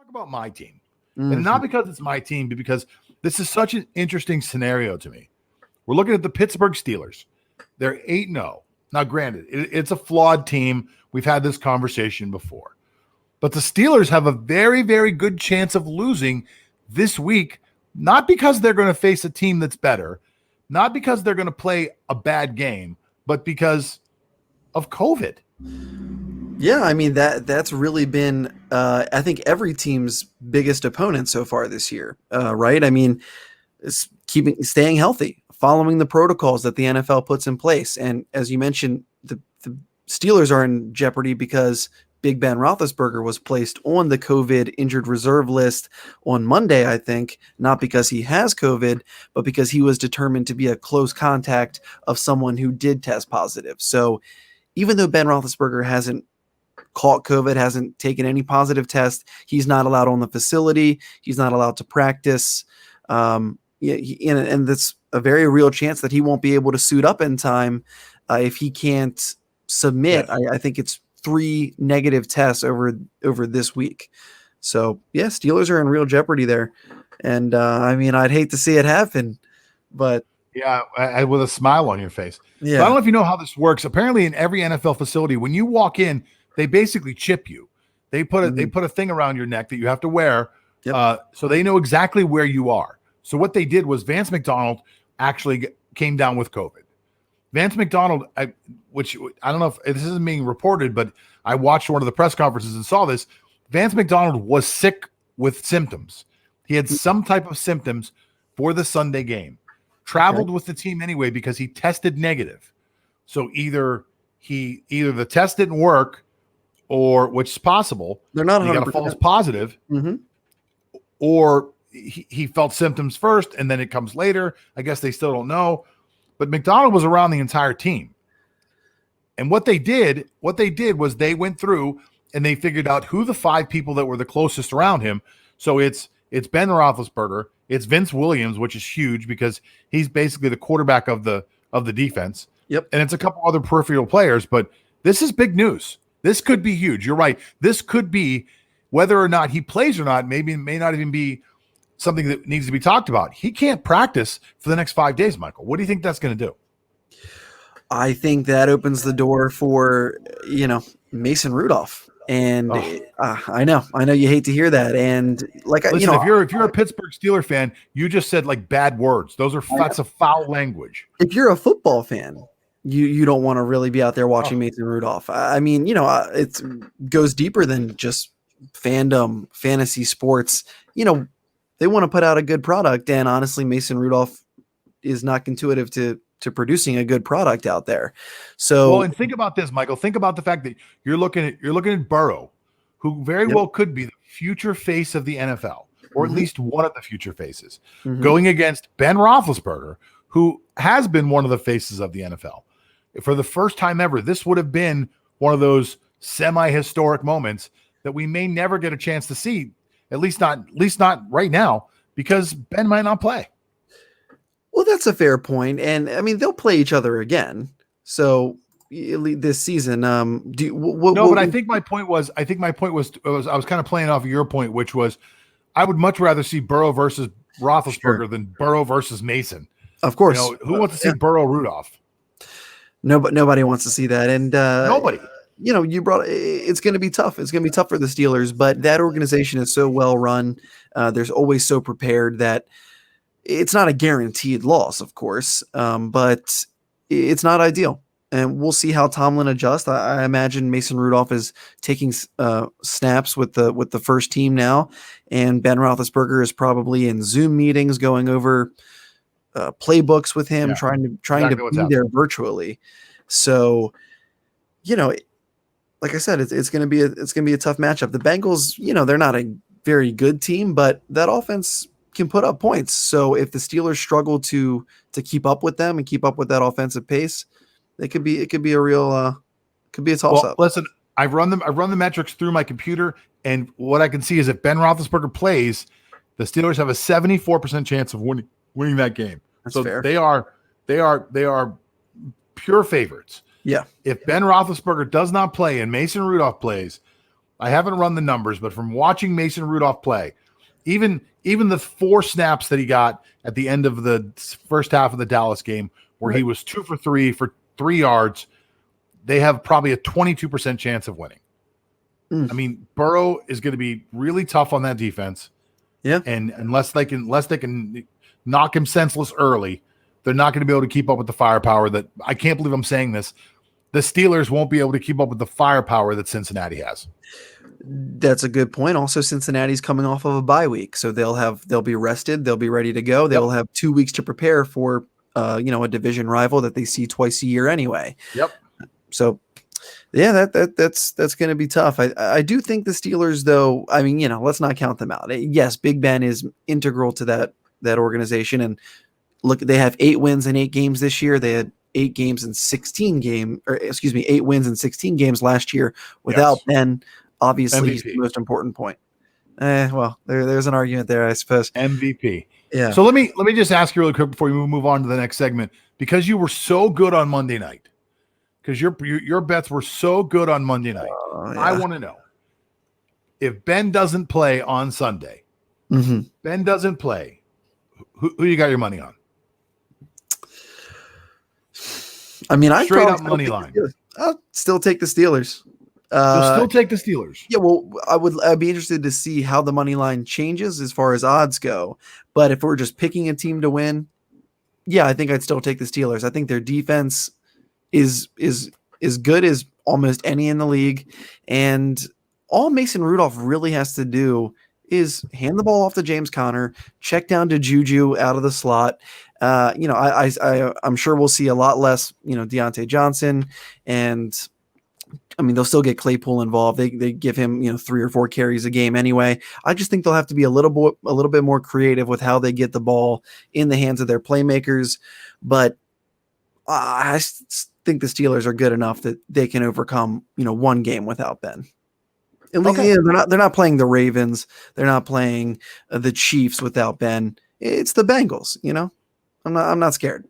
Talk about my team. And not Mhm. because it's my team, but because this is such an interesting scenario to me. We're looking at the Pittsburgh Steelers. They're 8-0. Now, granted, it's a flawed team. We've had this conversation before. But the Steelers have a very, very good chance of losing this week, not because they're going to face a team that's better, not because they're going to play a bad game, but because of COVID. Yeah, I mean that's really been I think every team's biggest opponent so far this year, right? I mean, it's staying healthy, following the protocols that the NFL puts in place, and as you mentioned, the Steelers are in jeopardy because Big Ben Roethlisberger was placed on the COVID injured reserve list on Monday, I think, not because he has COVID, but because he was determined to be a close contact of someone who did test positive. So even though Ben Roethlisberger hasn't caught COVID, hasn't taken any positive test, he's not allowed on the facility. He's not allowed to practice. Yeah, and that's a very real chance that he won't be able to suit up in time if he can't submit. Yes. I think it's 3 negative tests over this week. So yeah, Steelers are in real jeopardy there. And I mean, I'd hate to see it happen, but Yeah, with a smile on your face. So I don't yeah, know if you know how this works. Apparently, in every NFL facility, when you walk in, they basically chip you. They put a thing around your neck that you have to wear, Yep. so they know exactly where you are. So what they did was Vance McDonald actually came down with COVID. Vance McDonald, which I don't know if this isn't being reported, but I watched one of the press conferences and saw this. Vance McDonald was sick with symptoms. He had some type of symptoms for the Sunday game. Traveled with the team anyway because he tested negative. So either the test didn't work, or which is possible, They're not he got a 100%. false positive, or he felt symptoms first and then it comes later. I guess they still don't know. But McDonald was around the entire team. And what they did was they went through and they figured out who the 5 people that were the closest around him. So it's Ben Roethlisberger, it's Vince Williams, which is huge because he's basically the quarterback of the defense. Yep. And it's a couple other peripheral players, but this is big news. This could be huge. You're right. This could be, whether or not he plays or not, may not even be something that needs to be talked about. He can't practice for the next 5 days, Michael. What do you think that's going to do? I think that opens the door for, Mason Rudolph. And I know you hate to hear that. And listen, if you're a Pittsburgh Steelers fan, you just said like bad words. That's a foul language. If you're a football fan, you don't want to really be out there watching Mason Rudolph. I mean, it goes deeper than just fandom, fantasy sports. They want to put out a good product, and honestly, Mason Rudolph is not intuitive to producing a good product out there. So, well, and think about this, Michael. Think about the fact that you're looking at Burrow, who very well could be the future face of the NFL, or at least one of the future faces, going against Ben Roethlisberger, who has been one of the faces of the NFL. For the first time ever, this would have been one of those semi-historic moments that we may never get a chance to see, at least not right now, because Ben might not play. Well, that's a fair point, and I mean they'll play each other again. So this season, but I think my point was I was kind of playing off of your point, which was I would much rather see Burrow versus Roethlisberger than Burrow versus Mason. Of course, who wants to see Burrow Rudolph? No, but nobody wants to see that, and nobody. It's going to be tough. It's going to be tough for the Steelers, but that organization is so well run. There's always so prepared that. It's not a guaranteed loss, of course, but it's not ideal. And we'll see how Tomlin adjusts. I imagine Mason Rudolph is taking snaps with the first team now, and Ben Roethlisberger is probably in Zoom meetings going over playbooks with him, trying to be there virtually. So, like I said, it's going to be a tough matchup. The Bengals, they're not a very good team, but that offense can put up points. So if the Steelers struggle to keep up with them and keep up with that offensive pace, it could be a real toss up. Listen, I've run the metrics through my computer, and what I can see is if Ben Roethlisberger plays, the Steelers have a 74% chance of winning that game. That's fair. They are pure favorites. Yeah. If Ben Roethlisberger does not play and Mason Rudolph plays, I haven't run the numbers, but from watching Mason Rudolph play, even the 4 snaps that he got at the end of the first half of the Dallas game, where he was 2 for 3 for 3 yards, they have probably a 22% chance of winning. I mean, Burrow is going to be really tough on that defense. Yeah. And unless they can knock him senseless early, they're not going to be able to keep up with the firepower that I can't believe I'm saying this. The Steelers won't be able to keep up with the firepower that Cincinnati has. That's a good point. Also, Cincinnati's coming off of a bye week, so they'll be rested. They'll be ready to go. They will have 2 weeks to prepare for, a division rival that they see twice a year anyway. Yep. So, yeah, that's going to be tough. I do think the Steelers, though. I mean, let's not count them out. Yes, Big Ben is integral to that organization, and look, they have 8 wins in 8 games this year. They had 8 wins in 16 games last year without Ben. Obviously, he's the most important point. Well, there's an argument there, I suppose. MVP. Yeah. So let me just ask you really quick before we move on to the next segment, because you were so good on Monday night, because your bets were so good on Monday night. Yeah. I want to know, if Ben doesn't play on Sunday, Ben doesn't play, who you got your money on? I mean, straight up money line. I'll still take the Steelers. You'll still take the Steelers. Yeah, well, I'd be interested to see how the money line changes as far as odds go. But if we're just picking a team to win, yeah, I think I'd still take the Steelers. I think their defense is as good as almost any in the league, and all Mason Rudolph really has to do is hand the ball off to James Conner, check down to Juju out of the slot. I'm sure we'll see a lot less, Deontay Johnson, and I mean, they'll still get Claypool involved. They give him, 3 or 4 carries a game anyway. I just think they'll have to be a little bit more creative with how they get the ball in the hands of their playmakers. But I think the Steelers are good enough that they can overcome, one game without Ben. At least, they're not playing the Ravens. They're not playing the Chiefs without Ben. It's the Bengals. I'm not scared.